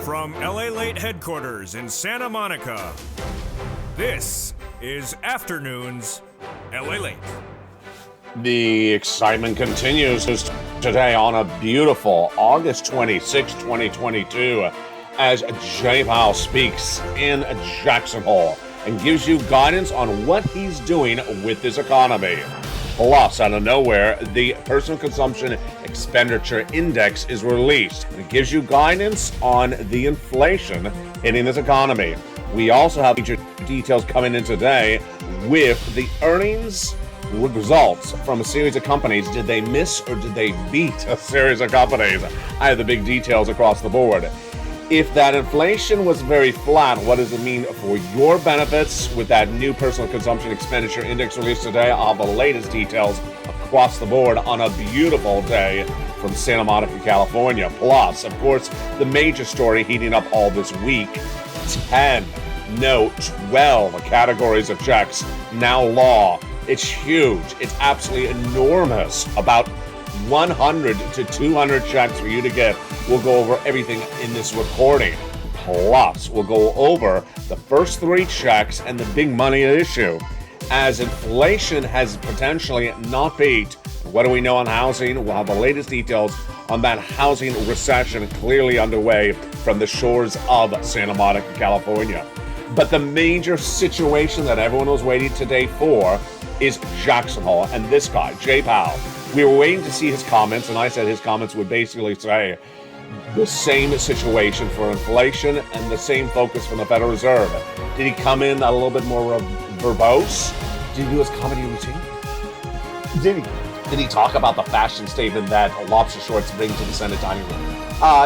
From LALATE headquarters in Santa Monica, this is Afternoons LALATE. The excitement continues today on a beautiful August 26, 2022, as Jay Powell speaks in Jackson Hole and gives you guidance on what he's doing with his economy. Plus, out of nowhere, the Personal Consumption Expenditure Index is released. It gives you guidance on the inflation hitting this economy. We also have major details coming in today with the earnings results from a series of companies. Did they miss or did they beat a series of companies? I have the big details across the board. If that inflation was very flat, what does it mean for your benefits with that new Personal Consumption Expenditure Index released today? I'll have the latest details across the board on a beautiful day from Santa Monica, California. Plus, of course, the major story heating up all this week, 12 categories of checks, now law. It's huge. It's absolutely enormous. About 100 to 200 checks for you to get. We'll go over everything in this recording. Plus, we'll go over the first 3 checks and the big money issue. As inflation has potentially not peaked, what do we know on housing? We'll have the latest details on that housing recession clearly underway from the shores of Santa Monica, California. But the major situation that everyone was waiting today for is Jackson Hole and this guy, Jay Powell. We were waiting to see his comments, and I said his comments would basically say the same situation for inflation and the same focus from the Federal Reserve. Did he come in a little bit more verbose? Did he do his comedy routine? Did he talk about the fashion statement that lobster shorts bring to the Senate dining room?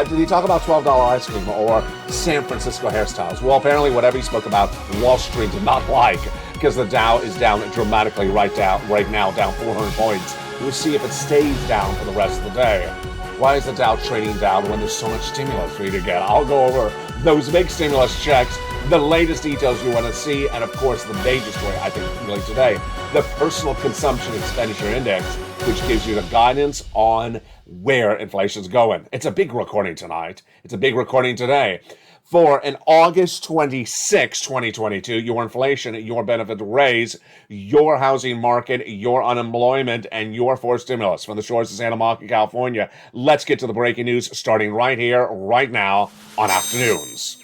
Did he talk about $12 ice cream or San Francisco hairstyles? Well, apparently whatever he spoke about, Wall Street did not like, because the Dow is down dramatically right now, down 400 points. We'll see if it stays down for the rest of the day. Why is the Dow trading down when there's so much stimulus for you to get? I'll go over those big stimulus checks, the latest details you want to see, and of course the major story, I think, really today, the Personal Consumption Expenditure Index, which gives you the guidance on where inflation's going. It's a big recording tonight. It's a big recording today. For an August 26, 2022, your inflation, your benefit raise, your housing market, your unemployment, and your forced stimulus from the shores of Santa Monica, California. Let's get to the breaking news starting right here, right now on Afternoons.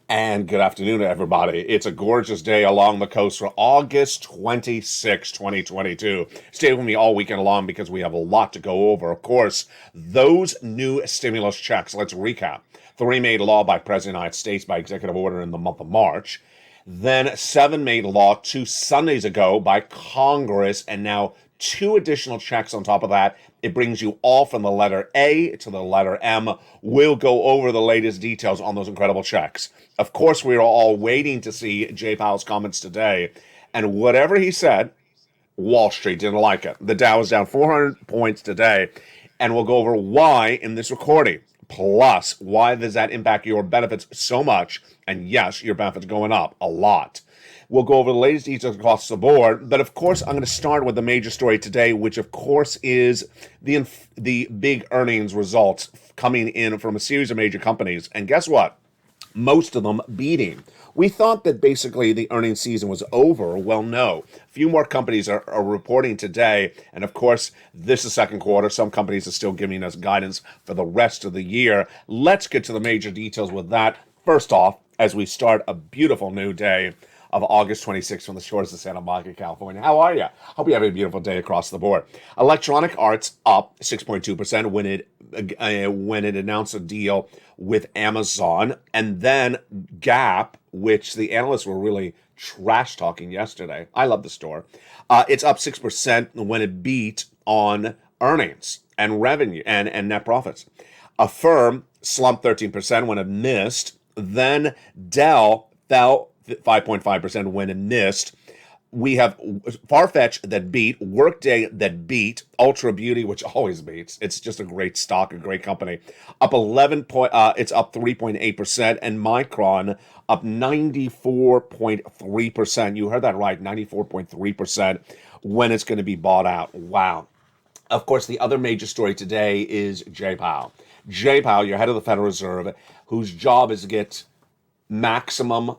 And good afternoon, everybody. It's a gorgeous day along the coast for August 26, 2022. Stay with me all weekend long because we have a lot to go over. Of course, those new stimulus checks, let's recap. 3 made law by President of the United States by executive order in the month of March. Then 7 made law 2 Sundays ago by Congress, and now 2 additional checks on top of that. It brings you all from the letter A to the letter M. We'll go over the latest details on those incredible checks. Of course, we are all waiting to see Jay Powell's comments today. And whatever he said, Wall Street didn't like it. The Dow is down 400 points today. And we'll go over why in this recording. Plus, why does that impact your benefits so much? And yes, your benefits going up a lot. We'll go over the latest details across the board. But of course, I'm going to start with the major story today, which of course is the big earnings results coming in from a series of major companies. And guess what? Most of them beating. We thought that basically the earnings season was over. Well, no. A few more companies are reporting today. And of course, this is second quarter. Some companies are still giving us guidance for the rest of the year. Let's get to the major details with that. First off, as we start a beautiful new day of August 26th from the shores of Santa Monica, California. How are you? Hope you have a beautiful day across the board. Electronic Arts up 6.2% when it announced a deal with Amazon, and then Gap, which the analysts were really trash talking yesterday. I love the store. It's up 6% when it beat on earnings and revenue and net profits. Affirm slumped 13% when it missed. Then Dell fell 5.5% when it missed. We have Farfetch that beat, Workday that beat, Ultra Beauty, which always beats. It's just a great stock, a great company. Up 11 point, it's up 3.8%, and Micron up 94.3%. You heard that right, 94.3% when it's going to be bought out. Wow. Of course, the other major story today is Jay Powell. Jay Powell, your head of the Federal Reserve, whose job is to get maximum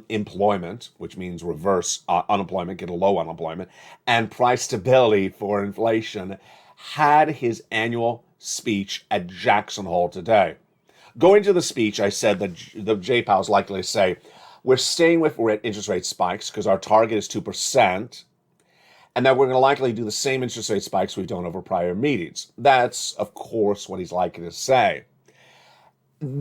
employment, which means reverse unemployment, get a low unemployment, and price stability for inflation, had his annual speech at Jackson Hole today. Going to the speech, I said that the Jay Powell is likely to say, we're staying with where interest rate spikes because our target is 2%, and that we're going to likely do the same interest rate spikes we've done over prior meetings. That's, of course, what he's likely to say.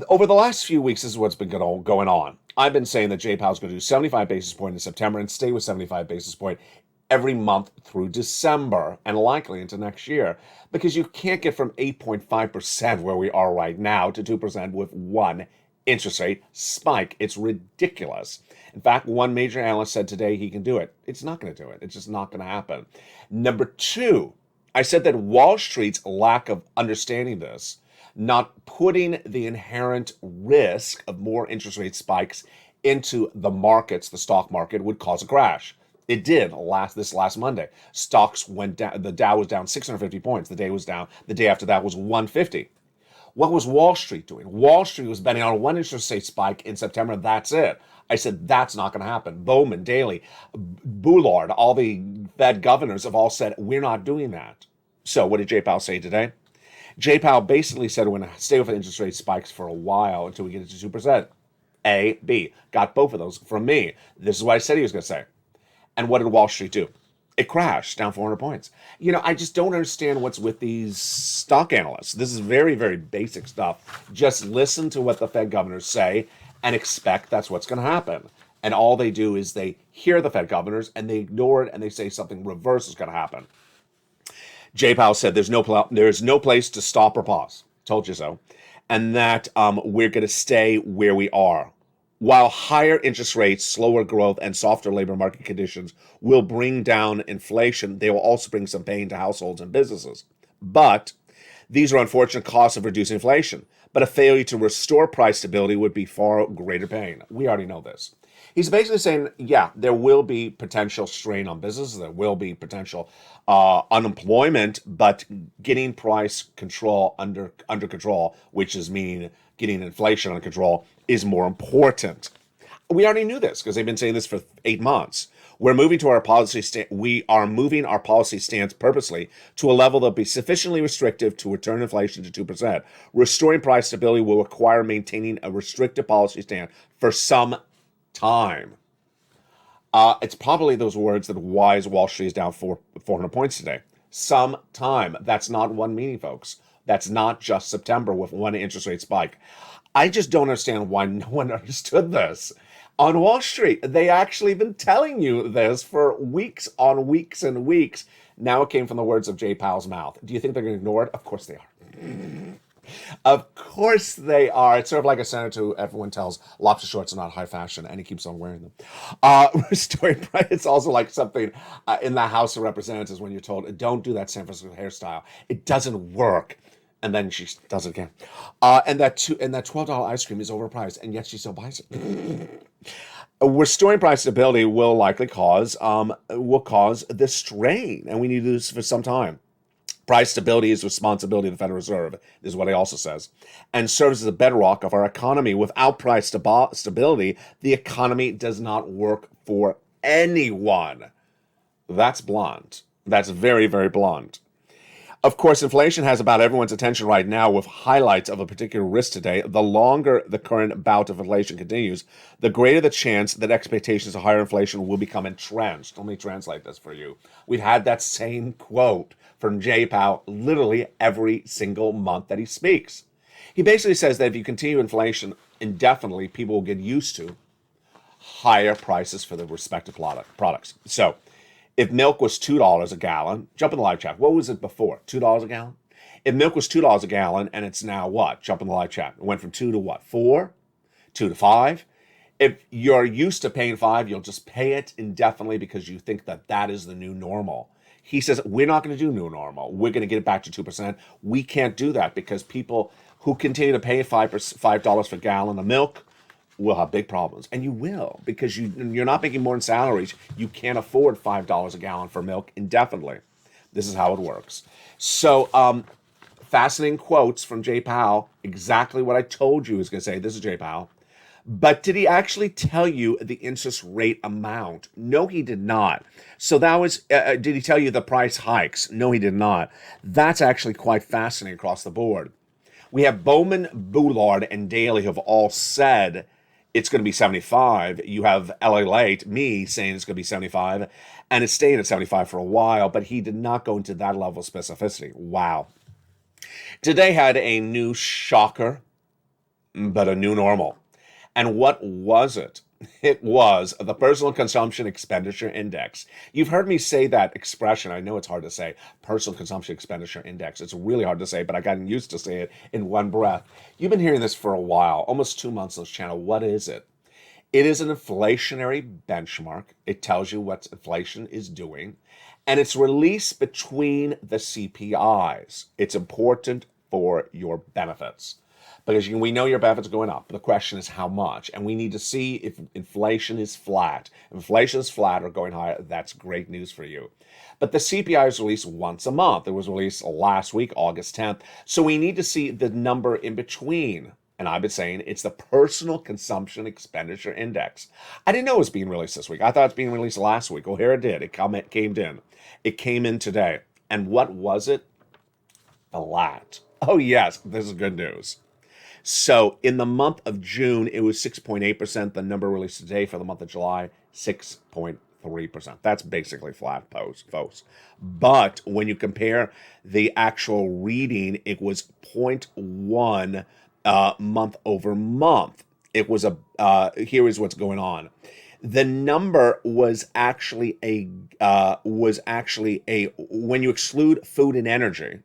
Over the last few weeks, this is what's been going on. I've been saying that Jay Powell's going to do 75 basis points in September and stay with 75 basis points every month through December and likely into next year, because you can't get from 8.5% where we are right now to 2% with one interest rate spike. It's ridiculous. In fact, one major analyst said today he can do it. It's not going to do it. It's just not going to happen. Number two, I said that Wall Street's lack of understanding this, not putting the inherent risk of more interest rate spikes into the markets, the stock market, would cause a crash. It did this last Monday. Stocks went down. The Dow was down 650 points. The day was down. The day after that was 150. What was Wall Street doing? Wall Street was betting on one interest rate spike in September. That's it. I said, that's not going to happen. Bowman, Daly, Bullard, all the Fed governors have all said, we're not doing that. So what did Jay Powell say today? Jay Powell basically said we're going to stay with interest rate spikes for a while until we get to 2%. A, B. Got both of those from me. This is what I said he was going to say. And what did Wall Street do? It crashed down 400 points. I just don't understand what's with these stock analysts. This is very, very basic stuff. Just listen to what the Fed governors say and expect that's what's going to happen. And all they do is they hear the Fed governors and they ignore it and they say something reverse is going to happen. Jay Powell said there's no place to stop or pause. Told you so. And that we're going to stay where we are. While higher interest rates, slower growth, and softer labor market conditions will bring down inflation, they will also bring some pain to households and businesses. But these are unfortunate costs of reducing inflation. But a failure to restore price stability would be far greater pain. We already know this. He's basically saying, yeah, there will be potential strain on businesses. There will be potential unemployment, but getting price control under control, which is meaning getting inflation under control, is more important. We already knew this because they've been saying this for 8 months. We are moving our policy stance purposely to a level that will be sufficiently restrictive to return inflation to 2%. Restoring price stability will require maintaining a restrictive policy stance for some time. It's probably those words that why Wall Street is down 400 points today. Some time. That's not one meeting, folks. That's not just September with one interest rate spike. I just don't understand why no one understood this. On Wall Street, they actually been telling you this for weeks on weeks and weeks. Now it came from the words of Jay Powell's mouth. Do you think they're going to ignore it? Of course they are. Of course they are. It's sort of like a senator who everyone tells lobster shorts are not high fashion, and he keeps on wearing them. Restoring price. It's also like something in the House of Representatives when you're told, don't do that San Francisco hairstyle. It doesn't work. And then she does it again. And that $12 ice cream is overpriced, and yet she still buys it. Restoring price stability will likely cause the strain, and we need to do this for some time. Price stability is the responsibility of the Federal Reserve, is what he also says, and serves as a bedrock of our economy. Without price stability, the economy does not work for anyone. That's blunt. That's very, very blunt. Of course, inflation has about everyone's attention right now, with highlights of a particular risk today. The longer the current bout of inflation continues, the greater the chance that expectations of higher inflation will become entrenched. Let me translate this for you. We've had that same quote from Jay Powell literally every single month that he speaks. He basically says that if you continue inflation indefinitely, people will get used to higher prices for the respective products. So, if milk was $2 a gallon, jump in the live chat. What was it before? $2 a gallon? If milk was $2 a gallon and it's now what? Jump in the live chat. It went from 2 to what? 4? 2 to 5? If you're used to paying 5, you'll just pay it indefinitely because you think that that is the new normal. He says, we're not going to do new normal. We're going to get it back to 2%. We can't do that because people who continue to pay $5 for a gallon of milk will have big problems. And you will, because you're not making more in salaries. You can't afford $5 a gallon for milk indefinitely. This is how it works. So, fascinating quotes from Jay Powell. Exactly what I told you he was going to say. This is Jay Powell. But did he actually tell you the interest rate amount? No, he did not. So that was, did he tell you the price hikes? No, he did not. That's actually quite fascinating across the board. We have Bowman, Boulard, and Daly have all said it's going to be 75. You have LALATE, me, saying it's going to be 75, and it's staying at 75 for a while, but he did not go into that level of specificity. Wow. Today had a new shocker, but a new normal. And what was it? It was the Personal Consumption Expenditure Index. You've heard me say that expression. I know it's hard to say, Personal Consumption Expenditure Index. It's really hard to say, but I got used to say it in one breath. You've been hearing this for a while, almost 2 months on this channel. What is it? It is an inflationary benchmark. It tells you what inflation is doing, and it's released between the CPIs. It's important for your benefits, because we know your benefits are going up. The question is how much, and we need to see if inflation is flat. If inflation is flat or going higher, that's great news for you. But the CPI is released once a month. It was released last week, August 10th. So we need to see the number in between. And I've been saying it's the Personal Consumption Expenditure Index. I didn't know it was being released this week. I thought it was being released last week. Well, here it did. It came in. It came in today. And what was it? Flat. Oh, yes, this is good news. So in the month of June, it was 6.8%. The number released today for the month of July, 6.3%. That's basically flat, folks. But when you compare the actual reading, it was 0.1 month over month. It was here is what's going on. The number was actually when you exclude food and energy,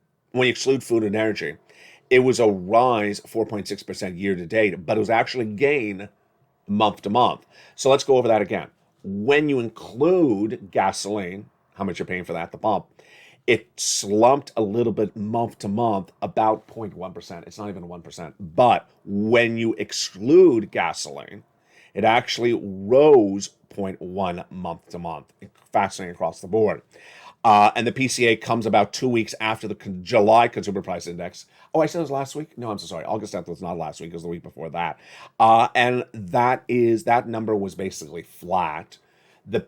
it was a rise 4.6% year to date, but it was actually gain month to month. So let's go over that again. When you include gasoline, how much you're paying for that at the pump, it slumped a little bit month to month, about 0.1%. It's not even 1%. But when you exclude gasoline, it actually rose 0.1 month to month. Fascinating across the board. And the PCA comes about 2 weeks after the July Consumer Price Index. Oh, I said it was last week? No, I'm so sorry. August 10th was not last week. It was the week before that. And that number was basically flat. The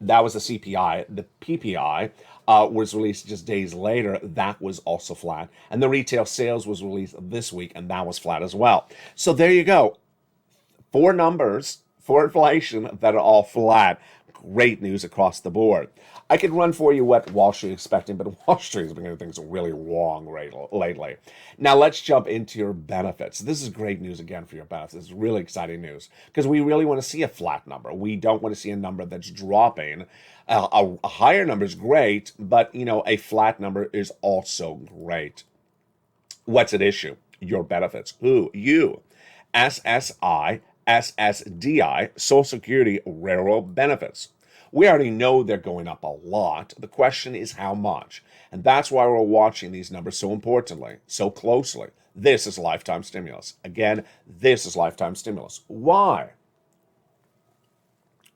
that was the CPI. The PPI was released just days later. That was also flat. And the retail sales was released this week, and that was flat as well. So there you go. 4 numbers for inflation that are all flat. Great news across the board. I could run for you what Wall Street is expecting, but Wall Street has been getting things really wrong lately. Now let's jump into your benefits. This is great news again for your benefits. This is really exciting news because we really want to see a flat number. We don't want to see a number that's dropping. A higher number is great, but a flat number is also great. What's at issue? Your benefits. Who? You. SSI. SSDI, Social Security Railroad benefits. We already know they're going up a lot. The question is how much. And that's why we're watching these numbers so importantly, so closely. This is lifetime stimulus. Again, this is lifetime stimulus. Why?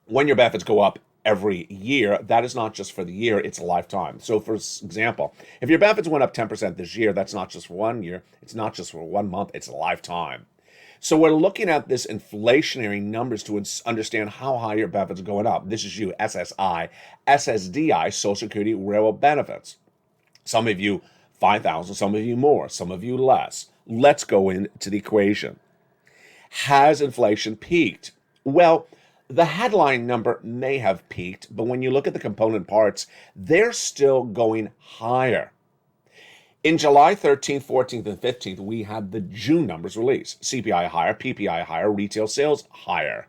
When your benefits go up every year, that is not just for the year, it's a lifetime. So for example, if your benefits went up 10% this year, that's not just for 1 year, it's not just for 1 month, it's a lifetime. So we're looking at this inflationary numbers to understand how high your benefits are going up. This is you, SSI, SSDI, Social Security Railroad benefits. Some of you 5,000, some of you more, some of you less. Let's go into the equation. Has inflation peaked? Well, the headline number may have peaked, but when you look at the component parts, they're still going higher. In July 13th, 14th, and 15th, we had the June numbers released. CPI higher, PPI higher, retail sales higher.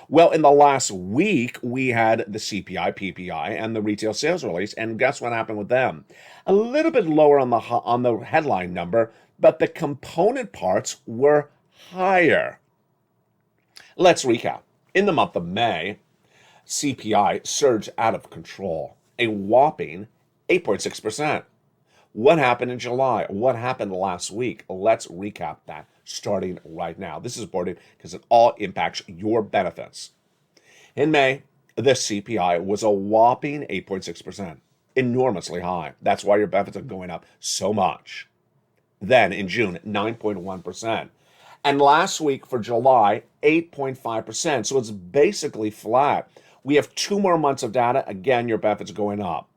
Well, in the last week, we had the CPI, PPI, and the retail sales release, and guess what happened with them? A little bit lower on the headline number, but the component parts were higher. Let's recap. In the month of May, CPI surged out of control, a whopping 8.6%. What happened in July? What happened last week? Let's recap that starting right now. This is important because it all impacts your benefits. In May, the CPI was a whopping 8.6%, enormously high. That's why your benefits are going up so much. Then in June, 9.1%. And last week for July, 8.5%. So it's basically flat. We have 2 more months of data. Again, your benefits are going up.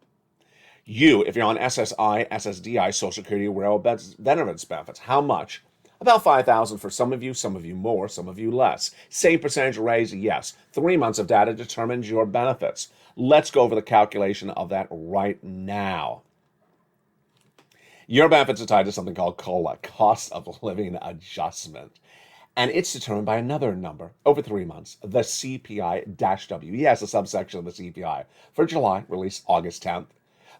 You, if you're on SSI, SSDI, Social Security, Rail Veterans benefits, how much? About $5,000 for some of you more, some of you less. Same percentage raise, yes. 3 months of data determines your benefits. Let's go over the calculation of that right now. Your benefits are tied to something called COLA, cost of living adjustment. And it's determined by another number over 3 months, the CPI-W. Yes, a subsection of the CPI. For July, released August 10th.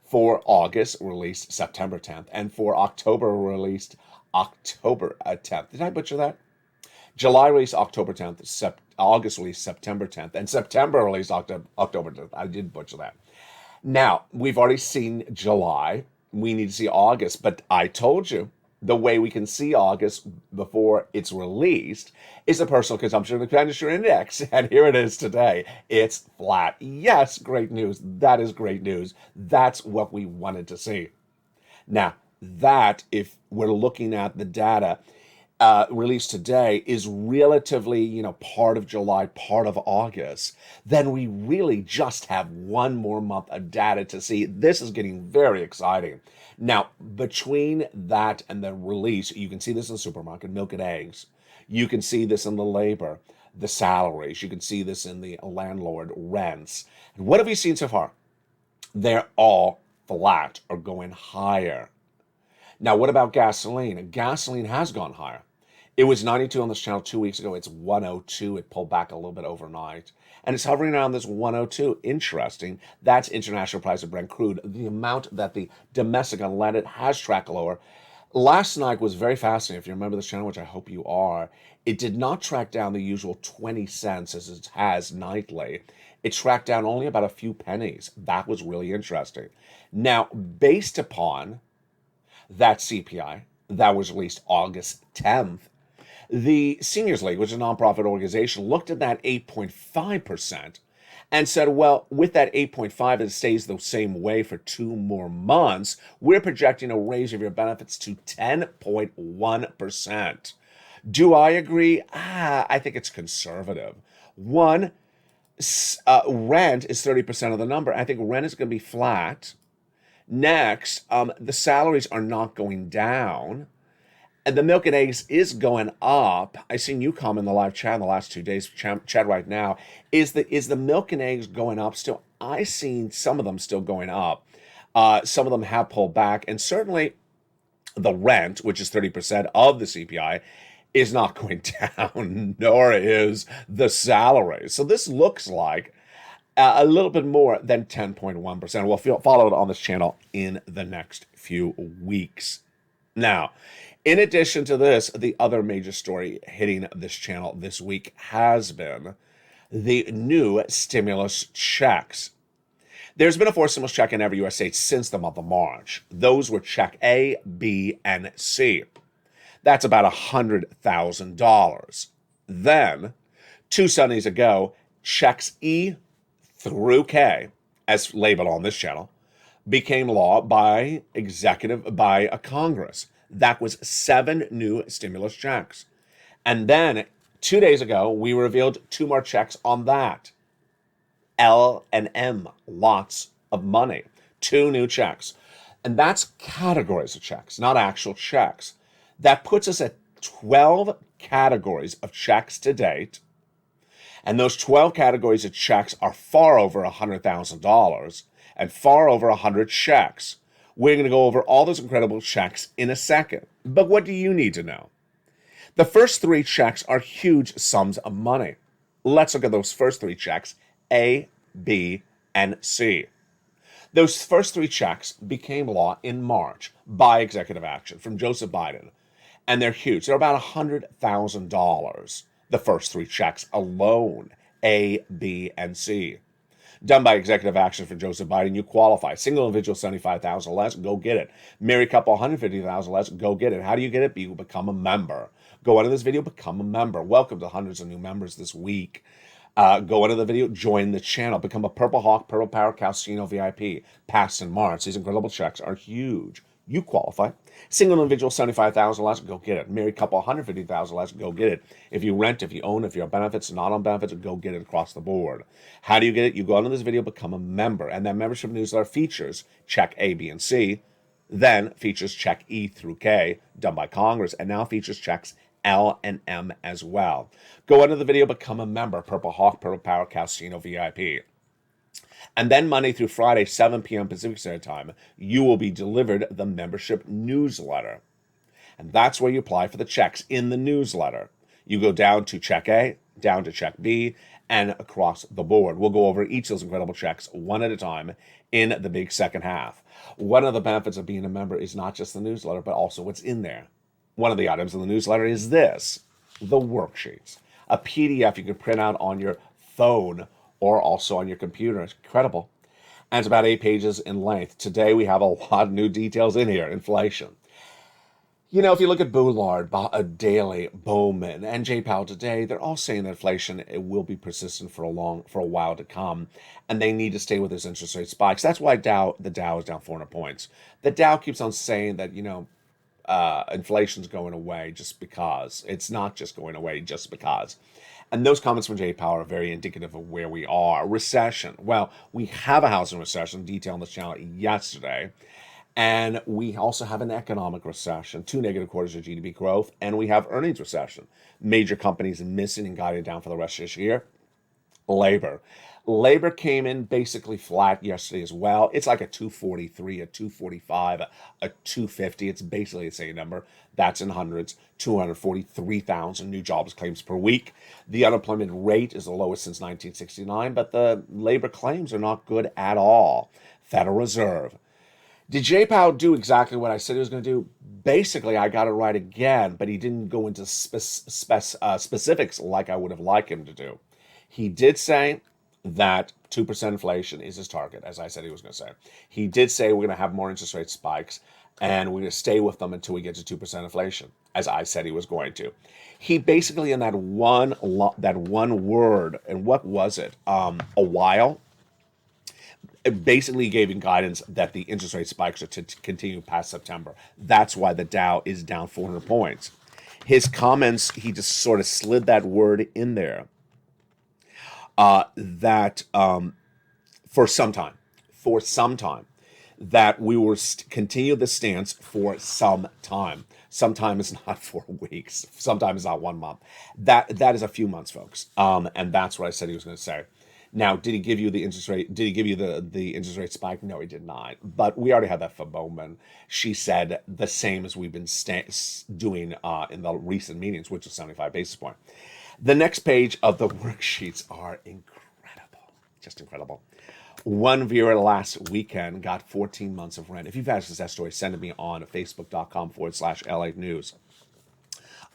For August, released September 10th. And for October, released October 10th. Did I butcher that? July released October 10th. August released September 10th. And September released October 10th. I did butcher that. Now, we've already seen July. We need to see August. But I told you, the way we can see August before it's released is the Personal Consumption Expenditure Index. And here it is today. It's flat. Yes, great news. That is great news. That's what we wanted to see. Now, that, if we're looking at the data released today, is relatively, part of July, part of August, then we really just have 1 more month of data to see. This is getting very exciting. Now, between that and the release, you can see this in the supermarket, milk and eggs. You can see this in the labor, the salaries. You can see this in the landlord rents. And what have we seen so far? They're all flat or going higher. Now, what about gasoline? Gasoline has gone higher. It was 92 on this channel 2 weeks ago. It's 102. It pulled back a little bit overnight. And it's hovering around this 102. Interesting. That's international price of Brent crude. The amount that the domestic unleaded has tracked lower. Last night was very fascinating. If you remember this channel, which I hope you are, it did not track down the usual 20 cents as it has nightly. It tracked down only about a few pennies. That was really interesting. Now, based upon that CPI that was released August 10th, the Seniors League, which is a nonprofit organization, looked at that 8.5% and said, well, with that 8.5, it stays the same way for 2 more months. We're projecting a raise of your benefits to 10.1%. Do I agree? I think it's conservative. Rent is 30% of the number. I think rent is going to be flat. Next, the salaries are not going down. And the milk and eggs is going up. I seen you comment in the live chat in the last 2 days, chat right now. Is the milk and eggs going up still? I seen some of them still going up. Some of them have pulled back. And certainly the rent, which is 30% of the CPI, is not going down, nor is the salary. So this looks like a little bit more than 10.1%. We'll follow it on this channel in the next few weeks. Now, in addition to this, the other major story hitting this channel this week has been the new stimulus checks. There's been a 4 stimulus check in every U.S. state since the month of March. Those were check A, B, and C. That's about $100,000. Then, 2 Sundays ago, checks E through K, as labeled on this channel, became law by a Congress. That was 7 new stimulus checks. And then 2 days ago, we revealed 2 more checks on that. L and M, lots of money. 2 new checks. And that's categories of checks, not actual checks. That puts us at 12 categories of checks to date. And those 12 categories of checks are far over $100,000 and far over 100 checks. We're going to go over all those incredible checks in a second. But what do you need to know? The first 3 checks are huge sums of money. Let's look at those first three checks, A, B, and C. Those first three checks became law in March by executive action from Joseph Biden, and they're huge. They're about $100,000, the first three checks alone, A, B, and C. Done by executive action for Joseph Biden, you qualify. Single individual, 75,000 less, go get it. Married couple, 150,000 less, go get it. How do you get it? You become a member. Go into this video, become a member. Welcome to hundreds of new members this week. Go into the video, join the channel, become a Purple Hawk, Purple Power Casino VIP. Past in March, these incredible checks are huge. You qualify. Single individual, 75,000 less, go get it. Married couple, 150,000 less, go get it. If you rent, if you own, if you're on benefits, not on benefits, go get it across the board. How do you get it? You go into this video, become a member, and that membership newsletter features check A, B, and C, then features check E through K, done by Congress, and now features checks L and M as well. Go into the video, become a member, Purple Hawk, Purple Power Casino VIP. And then Monday through Friday, 7 p.m. Pacific Standard Time, you will be delivered the membership newsletter. And that's where you apply for the checks in the newsletter. You go down to check A, down to check B, and across the board. We'll go over each of those incredible checks one at a time in the big second half. One of the benefits of being a member is not just the newsletter, but also what's in there. One of the items in the newsletter is this, the worksheets. A PDF you can print out on your phone or also on your computer. It's incredible. And it's about 8 pages in length. Today we have a lot of new details in here. Inflation. You know, if you look at Boulard, Daly, Bowman, and J. Powell today, they're all saying that inflation it will be persistent for a while to come, and they need to stay with this interest rate spikes. That's why the Dow is down 400 points. The Dow keeps on saying that, inflation's going away just because. It's not just going away just because. And those comments from Jay Powell are very indicative of where we are. Recession. Well, we have a housing recession, detailed on this channel yesterday. And we also have an economic recession, 2 negative quarters of GDP growth, and we have earnings recession. Major companies missing and guided down for the rest of this year. Labor came in basically flat yesterday as well. It's like a 243, a 245, a 250. It's basically the same number. That's in hundreds. 243,000 new jobs claims per week. The unemployment rate is the lowest since 1969, but the labor claims are not good at all. Federal Reserve. Did Jay Powell do exactly what I said he was going to do? Basically, I got it right again, but he didn't go into specifics like I would have liked him to do. He did say that 2% inflation is his target, as I said he was going to say. He did say we're going to have more interest rate spikes, and we're going to stay with them until we get to 2% inflation, as I said he was going to. He basically, in that one word, and what was it? A while. It basically gave him guidance that the interest rate spikes are to continue past September. That's why the Dow is down 400 points. His comments, he just sort of slid that word in there. That for some time, that we will continue the stance for some time. Sometime is not 4 weeks. Sometimes not 1 month. That is a few months, folks. And that's what I said he was going to say. Now, did he give you the interest rate? Did he give you the interest rate spike? No, he did not. But we already had that for Bowman. She said the same as we've been doing in the recent meetings, which is 75 basis point. The next page of the worksheets are incredible, just incredible. One viewer last weekend got 14 months of rent. If you've had that story, send it me on facebook.com/LA News.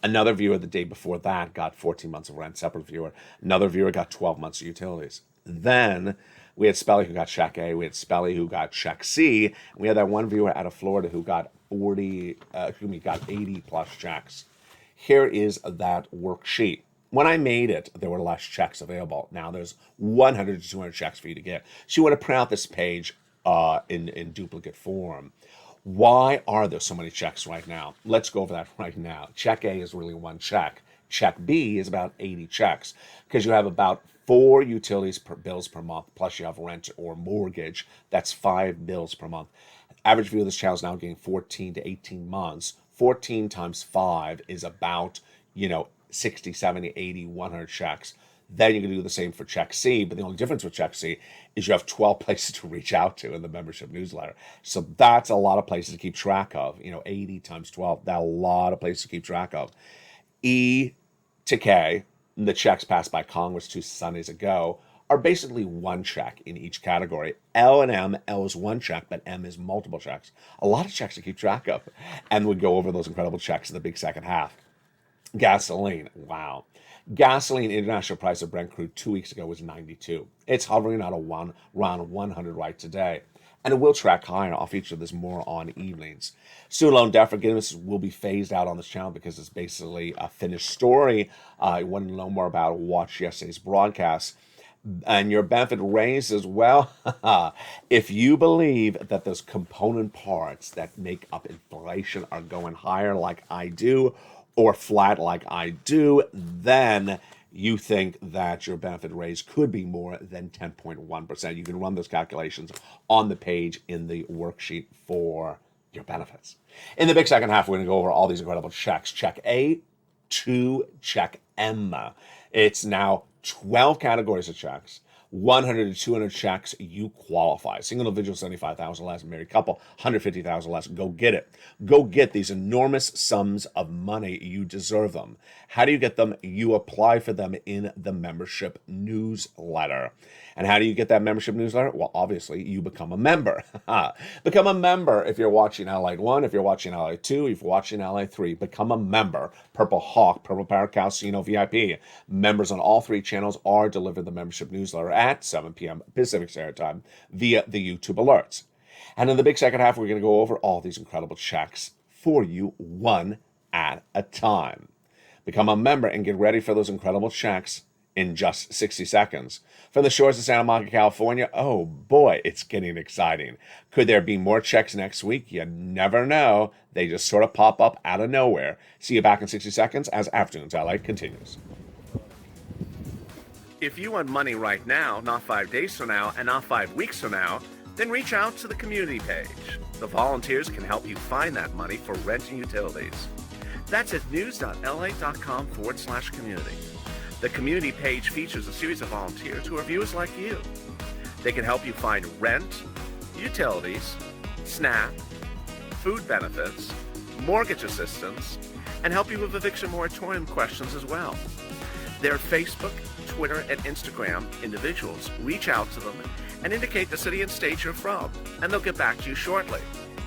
Another viewer the day before that got 14 months of rent, separate viewer. Another viewer got 12 months of utilities. Then we had Spelly who got check A. We had Spelly who got check C. And we had that one viewer out of Florida who got 80 plus checks. Here is that worksheet. When I made it, there were less checks available. Now there's 100 to 200 checks for you to get. So you want to print out this page in duplicate form. Why are there so many checks right now? Let's go over that right now. Check A is really 1 check. Check B is about 80 checks because you have about 4 utilities bills per month, plus you have rent or mortgage. That's 5 bills per month. Average view of this channel is now getting 14 to 18 months. 14 times 5 is about, 60, 70, 80, 100 checks. Then you can do the same for check C, but the only difference with check C is you have 12 places to reach out to in the membership newsletter. So that's a lot of places to keep track of. 80 times 12, that's a lot of places to keep track of. E to K, The checks passed by Congress 2 Sundays ago are basically one check in each category. L and M, L is one check, but M is multiple checks. A lot of checks to keep track of. And we go over those incredible checks in the big second half. Gasoline, wow. Gasoline international price of Brent crude 2 weeks ago was 92. It's hovering at around 100 right today. And it will track higher. I'll feature this more on evenings. Student loan debt forgiveness will be phased out on this channel because it's basically a finished story. You want to know more about it, watch yesterday's broadcast. And your benefit raises, well, if you believe that those component parts that make up inflation are going higher like I do, or flat like I do, then you think that your benefit raise could be more than 10.1%. You can run those calculations on the page in the worksheet for your benefits. In the big second half, we're going to go over all these incredible checks. Check A to check M. It's now 12 categories of checks. 100 to 200 checks, you qualify. Single individual, 75,000 less. Married couple, 150,000 less. Go get it. Go get these enormous sums of money. You deserve them. How do you get them? You apply for them in the membership newsletter. And how do you get that membership newsletter? Well, obviously, you become a member. Become a member if you're watching LALATE 1, if you're watching LALATE 2, if you're watching LALATE 3. Become a member. Purple Hawk, Purple Power Casino VIP. Members on all three channels are delivered the membership newsletter at 7 p.m. Pacific Standard Time via the YouTube alerts. And in the big second half, we're going to go over all these incredible checks for you one at a time. Become a member and get ready for those incredible checks in just 60 seconds. From the shores of Santa Monica, California, oh boy, it's getting exciting. Could there be more checks next week? You never know. They just sort of pop up out of nowhere. See you back in 60 seconds as Afternoons LALATE continues. If you want money right now, not 5 days from now, and not 5 weeks from now, then reach out to the community page. The volunteers can help you find that money for rent and utilities. That's at news.la.com/community. The community page features a series of volunteers who are viewers like you. They can help you find rent, utilities, SNAP, food benefits, mortgage assistance, and help you with eviction moratorium questions as well. Their Facebook, Twitter, and Instagram individuals reach out to them and indicate the city and state you're from, and they'll get back to you shortly.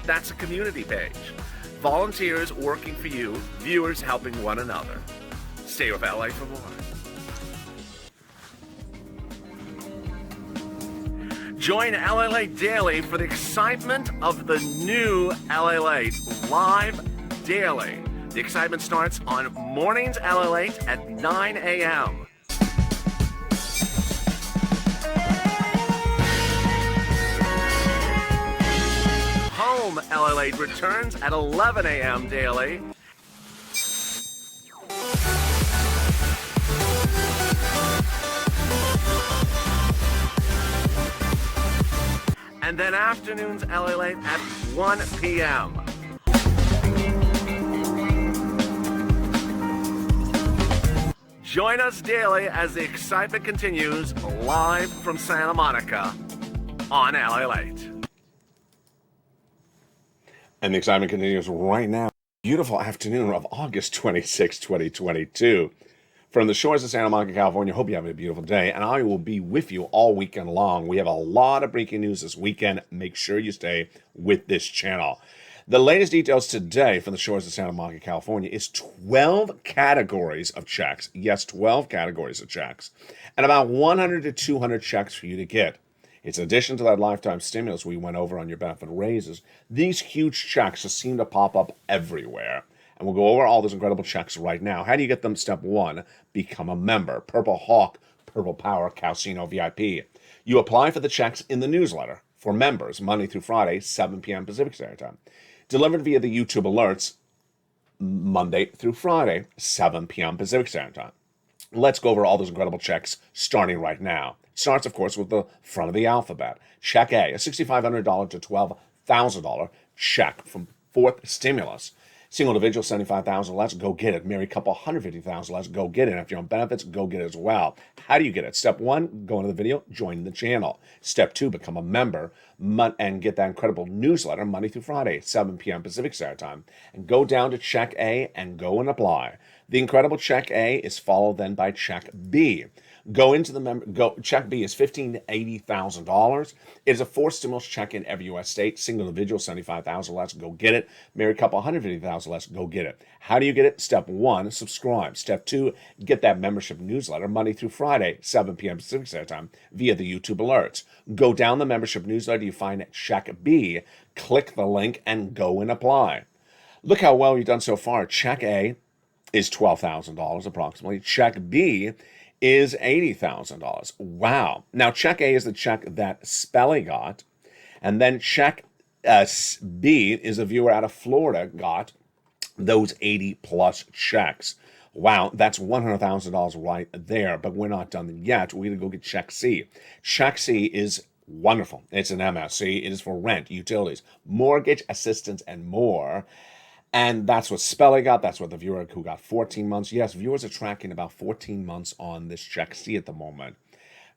That's a community page. Volunteers working for you, viewers helping one another. Stay with LA for more. Join LALATE Daily for the excitement of the new LALATE live daily. The excitement starts on mornings LALATE at 9 a.m. Home LALATE returns at 11 a.m. daily. And then afternoons LALATE at 1 p.m. Join us daily as the excitement continues live from Santa Monica on LALATE. And the excitement continues right now. Beautiful afternoon of August 26, 2022. From the shores of Santa Monica, California, hope you have a beautiful day, and I will be with you all weekend long. We have a lot of breaking news this weekend. Make sure you stay with this channel. The latest details today from the shores of Santa Monica, California is 12 categories of checks. Yes, 12 categories of checks. And about 100 to 200 checks for you to get. It's in addition to that lifetime stimulus we went over on your benefit raises. These huge checks just seem to pop up everywhere. And we'll go over all those incredible checks right now. How do you get them? Step 1, become a member. Purple Hawk, Purple Power Casino VIP. You apply for the checks in the newsletter for members Monday through Friday, 7 p.m. Pacific Standard Time. Delivered via the YouTube alerts Monday through Friday, 7 p.m. Pacific Standard Time. Let's go over all those incredible checks starting right now. It starts, of course, with the front of the alphabet. Check A, a $6,500 to $12,000 check from fourth stimulus. Single individual, 75,000 less, go get it. Married couple, 150,000 less, go get it. If you're on benefits, go get it as well. How do you get it? Step 1, go into the video, join the channel. Step 2, become a member and get that incredible newsletter Monday through Friday, 7 p.m. Pacific Standard Time. And go down to Check A and go and apply. The incredible check A is followed then by check B. Go into the check B is $15,000 to $80,000. It is a forced stimulus check in every U.S. state. Single individual, $75,000 less, go get it. Married couple, $150,000 less, go get it. How do you get it? Step 1, subscribe. Step 2, get that membership newsletter Monday through Friday, 7 p.m. Pacific Standard Time via the YouTube alerts. Go down the membership newsletter, you find check B, click the link, and go and apply. Look how well you've done so far. Check A is $12,000 approximately. Check B is $80,000. Wow. Now, check A is the check that Spelly got, and then check B is a viewer out of Florida got those 80 plus checks. Wow, that's $100,000 right there, but we're not done yet. We're going to go get check C. Check C is wonderful. It's an MSC. It is for rent, utilities, mortgage assistance, and more. And that's what Spelly got. That's what the viewer who got 14 months. Yes, viewers are tracking about 14 months on this check C at the moment.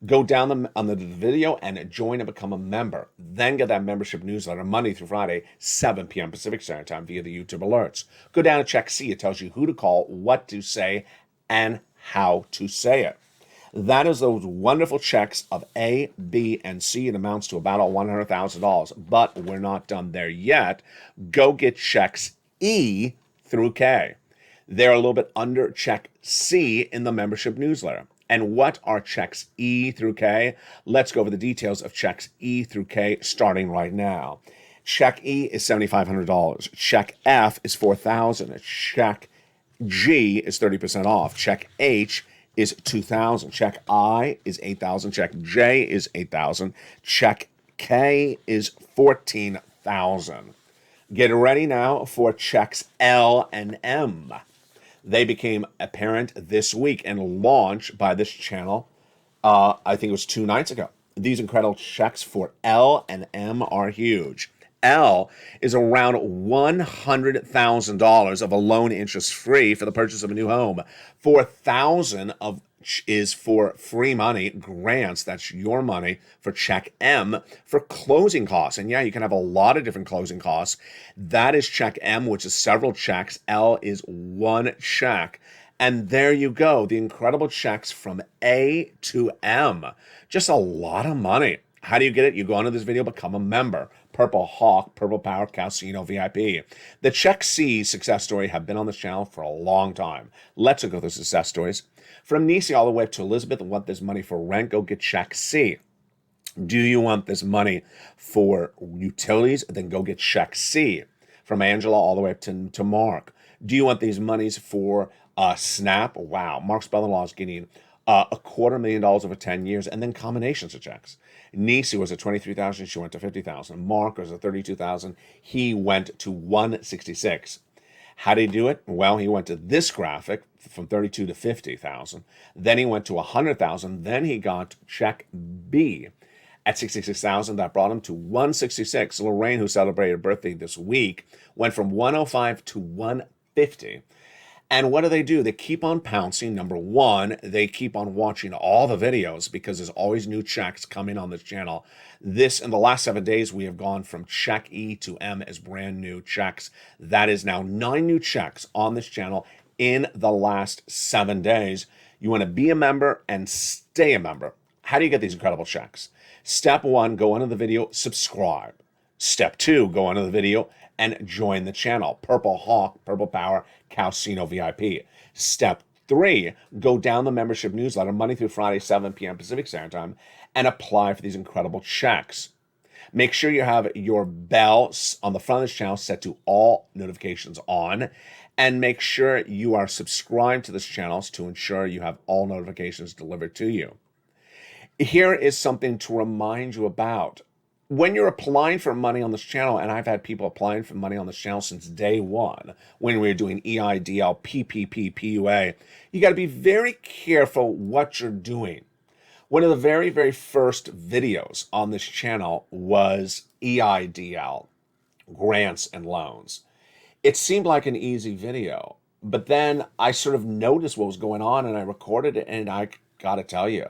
Go down on the video and join and become a member. Then get that membership newsletter Monday through Friday, 7 p.m. Pacific Standard Time via the YouTube alerts. Go down to check C. It tells you who to call, what to say, and how to say it. That is those wonderful checks of A, B, and C. It amounts to about $100,000. But we're not done there yet. Go get checks E through K. They're a little bit under check C in the membership newsletter. And what are checks E through K? Let's go over the details of checks E through K starting right now. Check E is $7,500. Check F is $4,000. Check G is 30% off. Check H is $2,000. Check I is $8,000. Check J is $8,000. Check K is $14,000. Get ready now for checks L and M. They became apparent this week and launched by this channel, I think it was 2 nights ago. These incredible checks for L and M are huge. L is around $100,000 of a loan interest free for the purchase of a new home. $4,000 of is for free money, grants, that's your money, for check M for closing costs. And yeah, you can have a lot of different closing costs. That is check M, which is several checks. L is one check. And there you go, the incredible checks from A to M. Just a lot of money. How do you get it? You go into this video, become a member. Purple Hawk, Purple Power, Casino VIP. The Check C success story have been on this channel for a long time. Let's go through success stories. From Nisi all the way up to Elizabeth, want this money for rent, go get Check C. Do you want this money for utilities? Then go get Check C. From Angela all the way up to Mark. Do you want these monies for SNAP? Wow, Mark's brother-in-law is getting $250,000 over 10 years, and then combinations of checks. Nisi was at $23,000, she went to $50,000. Mark was at $32,000, he went to $166,000. How did he do it? Well, he went to this graphic from $32,000 to $50,000. Then he went to $100,000. Then he got check B at $66,000. That brought him to $166,000. Lorraine, who celebrated her birthday this week, went from $105,000 to $150,000. And what do? They keep on pouncing. Number one, they keep on watching all the videos because there's always new checks coming on this channel. This, in the last 7 days, we have gone from check E to M as brand new checks. That is now 9 new checks on this channel in the last 7 days. You want to be a member and stay a member. How do you get these incredible checks? Step 1, go into the video, subscribe. Step 2, go into the video and join the channel. Purple Hawk, Purple Power, Casino VIP. Step 3, go down the membership newsletter Monday through Friday, 7 p.m. Pacific Standard Time, and apply for these incredible checks. Make sure you have your bell on the front of this channel set to all notifications on, and make sure you are subscribed to this channel to ensure you have all notifications delivered to you. Here is something to remind you about. When you're applying for money on this channel, and I've had people applying for money on this channel since day one, when we were doing EIDL, PPP, PUA, you got to be very careful what you're doing. One of the very, very first videos on this channel was EIDL, grants and loans. It seemed like an easy video, but then I sort of noticed what was going on and I recorded it, and I got to tell you,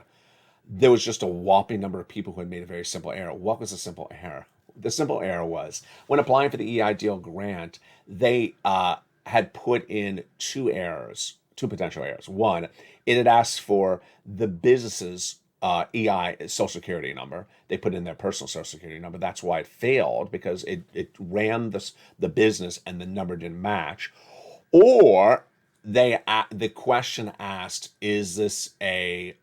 there was just a whopping number of people who had made a very simple error. What was the simple error? The simple error was, when applying for the EIDL grant, they had put in two errors, two potential errors. One, it had asked for the business's EI, social security number. They put in their personal social security number. That's why it failed, because it ran the business and the number didn't match. Or the question asked, is this a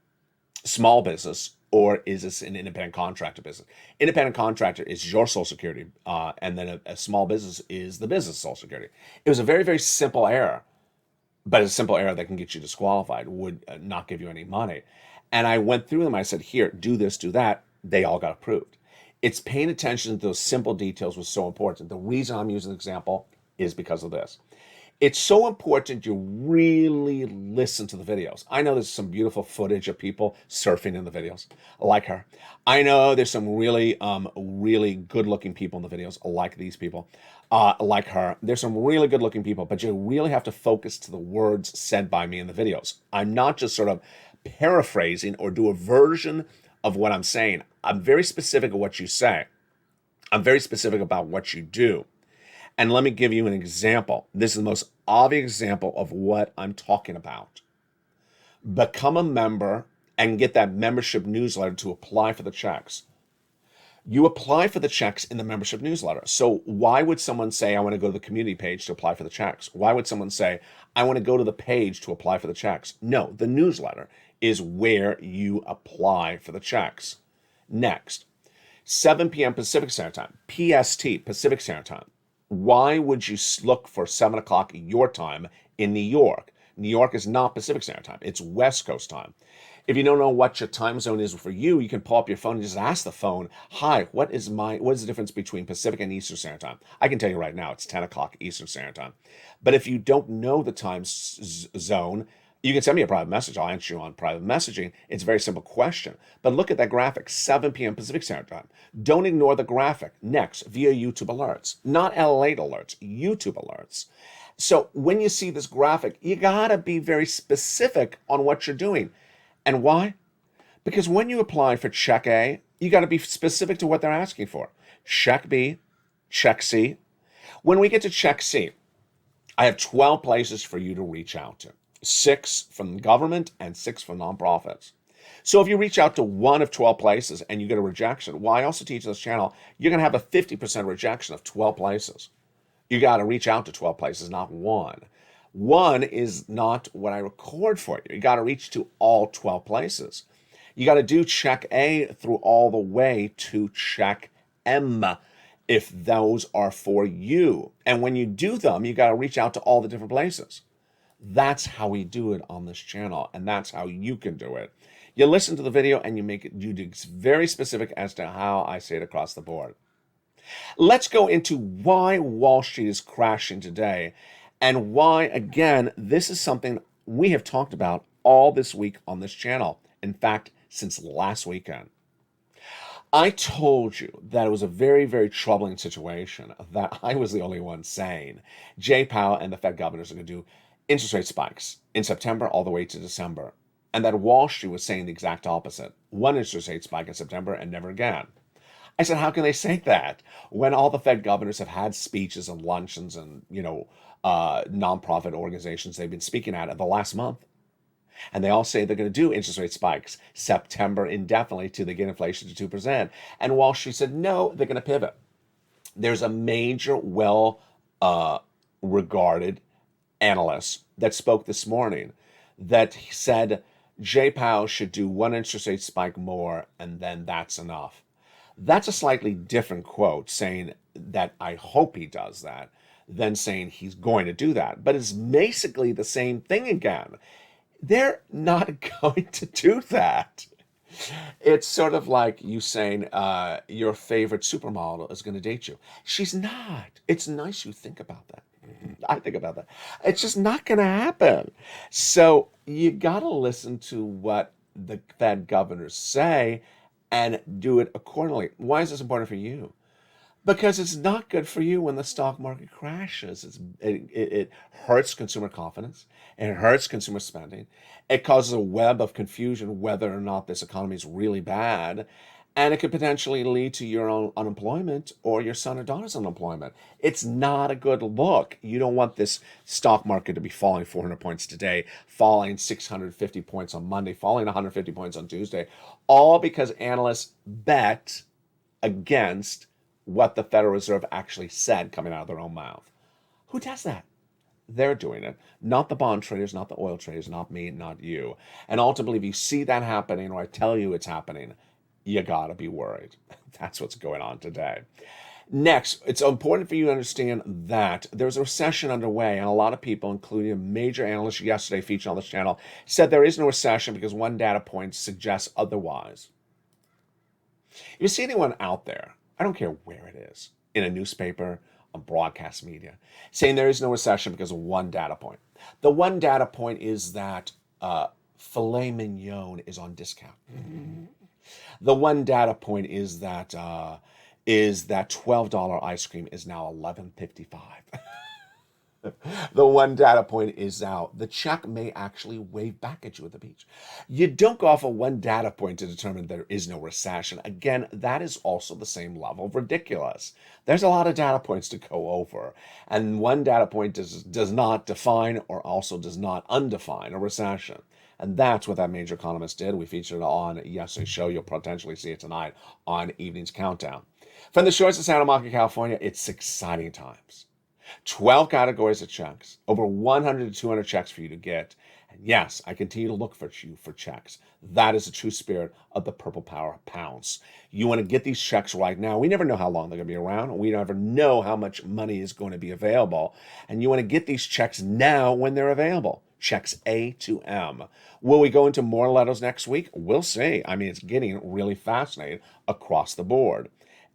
small business or is this an independent contractor business? Independent contractor is your social security, and then a small business is the business social security. It was a very, very simple error, but it's a simple error that can get you disqualified, would not give you any money. And I went through them. I said, here, do this, do that. They all got approved. It's paying attention to those simple details was so important. The reason I'm using the example is because of this. It's so important you really listen to the videos. I know there's some beautiful footage of people surfing in the videos, like her. I know there's some really, really good-looking people in the videos, like these people, like her. There's some really good-looking people, but you really have to focus to the words said by me in the videos. I'm not just sort of paraphrasing or do a version of what I'm saying. I'm very specific of what you say. I'm very specific about what you do. And let me give you an example. This is the most obvious example of what I'm talking about. Become a member and get that membership newsletter to apply for the checks. You apply for the checks in the membership newsletter. So why would someone say, I want to go to the community page to apply for the checks? Why would someone say, I want to go to the page to apply for the checks? No, the newsletter is where you apply for the checks. Next, 7 p.m. Pacific Standard Time, PST, Pacific Standard Time. Why would you look for 7 o'clock your time in New York? New York is not Pacific Standard Time. It's West Coast time. If you don't know what your time zone is for you, you can pull up your phone and just ask the phone, hi, what is the difference between Pacific and Eastern Standard Time? I can tell you right now, it's 10 o'clock Eastern Standard Time. But if you don't know the time zone, you can send me a private message. I'll answer you on private messaging. It's a very simple question. But look at that graphic, 7 p.m. Pacific Standard Time. Don't ignore the graphic. Next, via YouTube alerts. Not LALATE alerts, YouTube alerts. So when you see this graphic, you got to be very specific on what you're doing. And why? Because when you apply for Check A, you got to be specific to what they're asking for. Check B, Check C. When we get to Check C, I have 12 places for you to reach out to. 6 from government and 6 from nonprofits. So if you reach out to one of 12 places and you get a rejection, well, I also teach this channel, you're going to have a 50% rejection of 12 places. You got to reach out to 12 places, not one. One is not what I record for you. You got to reach to all 12 places. You got to do Check A through all the way to Check M if those are for you. And when you do them, you got to reach out to all the different places. That's how we do it on this channel, and that's how you can do it. You listen to the video and you do very specific as to how I say it across the board. Let's go into why Wall Street is crashing today and why, again, this is something we have talked about all this week on this channel. In fact, since last weekend. I told you that it was a very, very troubling situation, that I was the only one saying Jay Powell and the Fed governors are going to do interest rate spikes in September all the way to December, and that Wall Street was saying the exact opposite. One interest rate spike in September and never again. I said, how can they say that when all the Fed governors have had speeches and luncheons and, nonprofit organizations they've been speaking at the last month? And they all say they're going to do interest rate spikes September indefinitely till they get inflation to 2%. And Wall Street said, no, they're going to pivot. There's a major, regarded analyst that spoke this morning that said Jay Powell should do one interest rate spike more and then that's enough. That's a slightly different quote saying that I hope he does that than saying he's going to do that. But it's basically the same thing again. They're not going to do that. It's sort of like you saying your favorite supermodel is going to date you. She's not. It's nice you think about that. I think about that. It's just not going to happen. So you got to listen to what the Fed governors say and do it accordingly. Why is this important for you? Because it's not good for you when the stock market crashes. It hurts consumer confidence. It hurts consumer spending. It causes a web of confusion whether or not this economy is really bad. And it could potentially lead to your own unemployment or your son or daughter's unemployment. It's not a good look. You don't want this stock market to be falling 400 points today, falling 650 points on Monday, falling 150 points on Tuesday, all because analysts bet against what the Federal Reserve actually said coming out of their own mouth. Who does that? They're doing it, not the bond traders, not the oil traders, not me, not you. And ultimately, if you see that happening, or I tell you it's happening, you gotta be worried. That's what's going on today. Next, it's important for you to understand that there's a recession underway, and a lot of people, including a major analyst yesterday featured on this channel, said there is no recession because one data point suggests otherwise. If you see anyone out there, I don't care where it is, in a newspaper, on broadcast media, saying there is no recession because of one data point. The one data point is that filet mignon is on discount. The one data point is that $12 ice cream is now $11.55. The one data point is out. The check may actually wave back at you at the beach. You don't go off of one data point to determine there is no recession. Again, that is also the same level of ridiculous. There's a lot of data points to go over. And one data point does not define or also does not undefine a recession. And that's what that major economist did. We featured it on yesterday's show. You'll potentially see it tonight on Evening's Countdown. From the shores of Santa Monica, California, it's exciting times. 12 categories of checks, over 100 to 200 checks for you to get. And yes, I continue to look for you for checks. That is the true spirit of the Purple Power Pounce. You want to get these checks right now. We never know how long they're going to be around. We never know how much money is going to be available. And you want to get these checks now when they're available. Checks A to M. Will we go into more letters next week? We'll see. I mean, it's getting really fascinating across the board.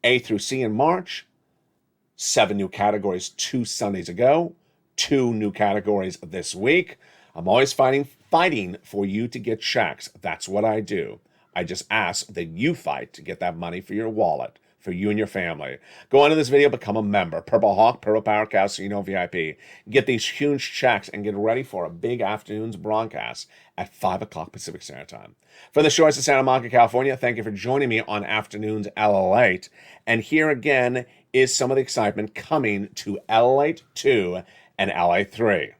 A through C in March. 7 new categories 2 Sundays ago, 2 new categories this week. I'm always fighting for you to get checks. That's what I do. I just ask that you fight to get that money for your wallet, for you and your family. Go on to this video, become a member. Purple Hawk, Purple Power Casino VIP. Get these huge checks and get ready for a big afternoon's broadcast at 5 o'clock Pacific Standard Time. From the shores of Santa Monica, California, thank you for joining me on Afternoons LALATE. And here again is some of the excitement coming to LALATE 2 and LA 3.